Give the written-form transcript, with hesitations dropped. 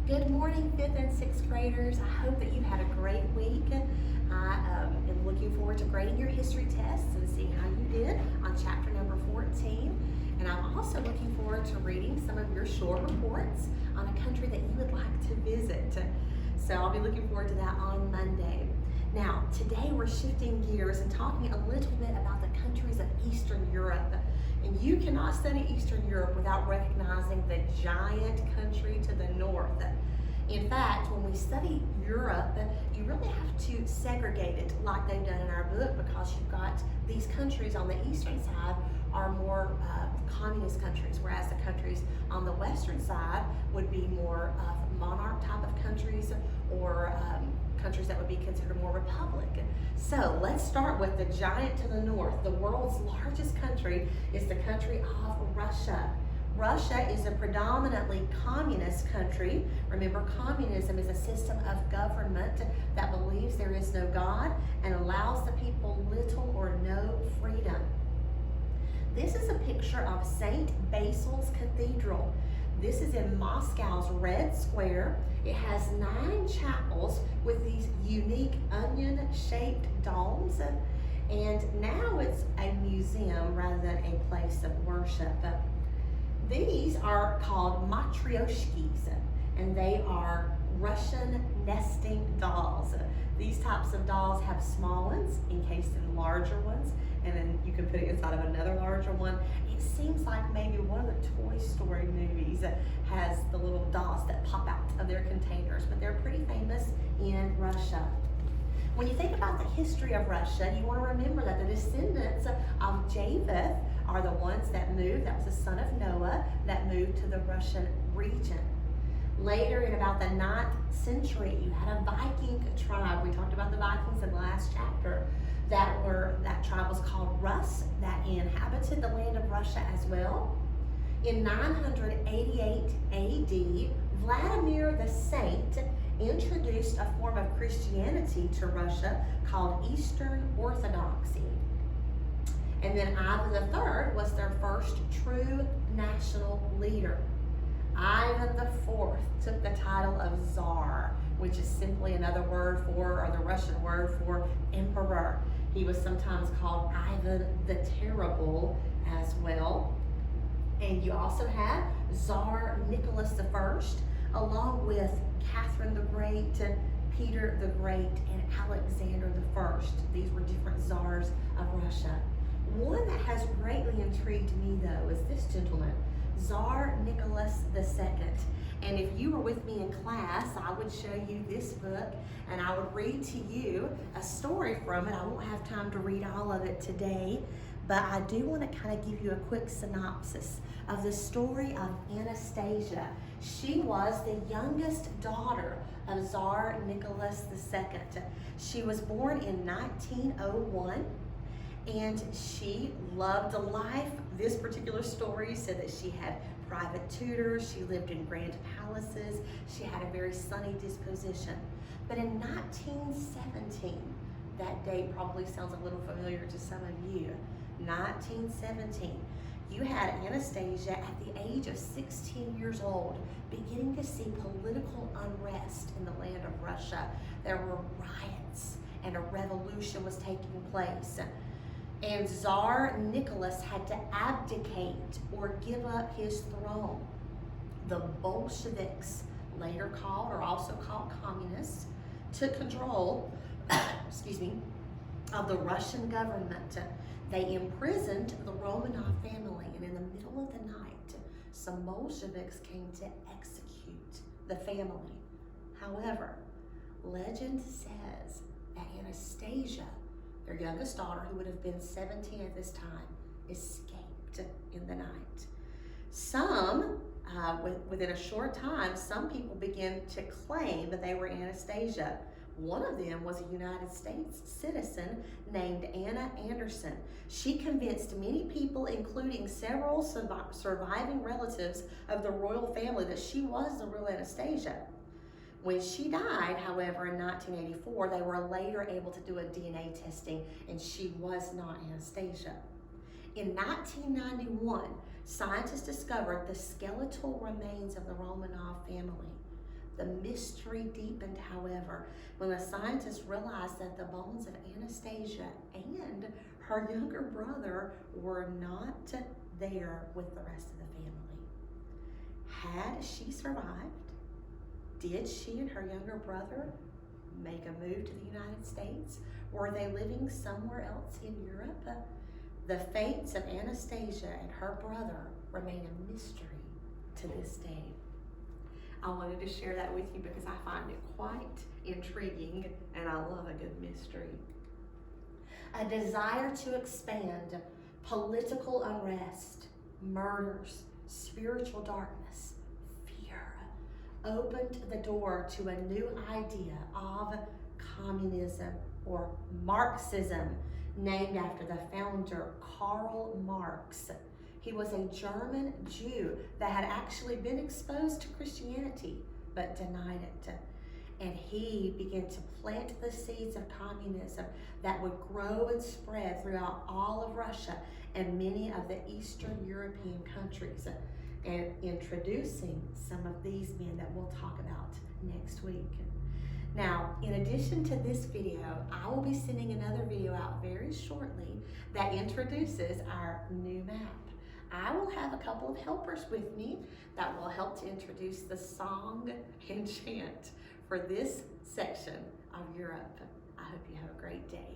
Good morning, 5th and 6th graders. I hope that you had a great week. I am looking forward to grading your history tests and seeing how you did on chapter number 14. And I'm also looking forward to reading some of your short reports on a country that you would like to visit. So I'll be looking forward to that on Monday. Now, today we're shifting gears and talking a little bit about the countries of Eastern Europe. And you cannot study Eastern Europe without recognizing the giant country to the north. In fact, when we study Europe, you really have to segregate it like they've done in our book, because you've got these countries on the eastern side are more communist countries, whereas the countries on the western side would be more monarch type of countries, or countries that would be considered more republic. So let's start with the giant to the north. The world's largest country is the country of Russia. Russia is a predominantly communist country. Remember, communism is a system of government that believes there is no God and allows the people little or no freedom. This is a picture of St. Basil's Cathedral. This is in Moscow's Red Square. It has 9 chapels with these unique onion-shaped domes, and now it's a museum rather than a place of worship. These are called matryoshkis, and they are Russian nesting dolls. These types of dolls have small ones encased in larger ones, and then you can put it inside of another larger one. It seems like maybe one of the Toy Story movies has the little dolls that pop out of their containers, but they're pretty famous in Russia. When you think about the history of Russia, you want to remember that the descendants of Japheth are the ones that moved, that was the son of Noah, that moved to the Russian region. Later, in about the 9th century, you had a Viking tribe. We talked about the Vikings in the last chapter. That tribe was called Rus, that inhabited the land of Russia as well. In 988 AD, Vladimir the Saint introduced a form of Christianity to Russia called Eastern Orthodoxy. And then Ivan III was their first true national leader. Ivan IV took the title of Tsar, which is simply another word for, or the Russian word for, emperor. He was sometimes called Ivan the Terrible as well. And you also have Tsar Nicholas I, along with Catherine the Great, Peter the Great, and Alexander I. These were different czars of Russia. One that has greatly intrigued me, though, is this gentleman, Tsar Nicholas II. And if you were with me in class, I would show you this book and I would read to you a story from it. I won't have time to read all of it today, but I do want to kind of give you a quick synopsis of the story of Anastasia. She was the youngest daughter of Tsar Nicholas II. She was born in 1901. And she loved life. This particular story said that she had private tutors, she lived in grand palaces, she had a very sunny disposition. But in 1917, that date probably sounds a little familiar to some of you, 1917, you had Anastasia at the age of 16 years old beginning to see political unrest in the land of Russia. There were riots and a revolution was taking place. And Tsar Nicholas had to abdicate or give up his throne. The Bolsheviks, later called or also called communists, took control of the Russian government. They imprisoned the Romanov family, and in the middle of the night, some Bolsheviks came to execute the family. However, legend says that Anastasia, their youngest daughter, who would have been 17 at this time, escaped in the night. Within a short time, some people began to claim that they were Anastasia. One of them was a United States citizen named Anna Anderson. She convinced many people, including several surviving relatives of the royal family, that she was the real Anastasia. When she died, however, in 1984, they were later able to do a DNA testing, and she was not Anastasia. In 1991, scientists discovered the skeletal remains of the Romanov family. The mystery deepened, however, when the scientists realized that the bones of Anastasia and her younger brother were not there with the rest of the family. Had she survived? Did she and her younger brother make a move to the United States? Were they living somewhere else in Europe? The fates of Anastasia and her brother remain a mystery to this day. I wanted to share that with you because I find it quite intriguing and I love a good mystery. A desire to expand, political unrest, murders, spiritual darkness, fear opened the door to a new idea of communism or Marxism, named after the founder Karl Marx. He was a German Jew that had actually been exposed to Christianity but denied it. And he began to plant the seeds of communism that would grow and spread throughout all of Russia and many of the Eastern European countries, and introducing some of these men that we'll talk about next week. Now, in addition to this video, I will be sending another video out very shortly that introduces our new map. I will have a couple of helpers with me that will help to introduce the song and chant for this section of Europe. I hope you have a great day.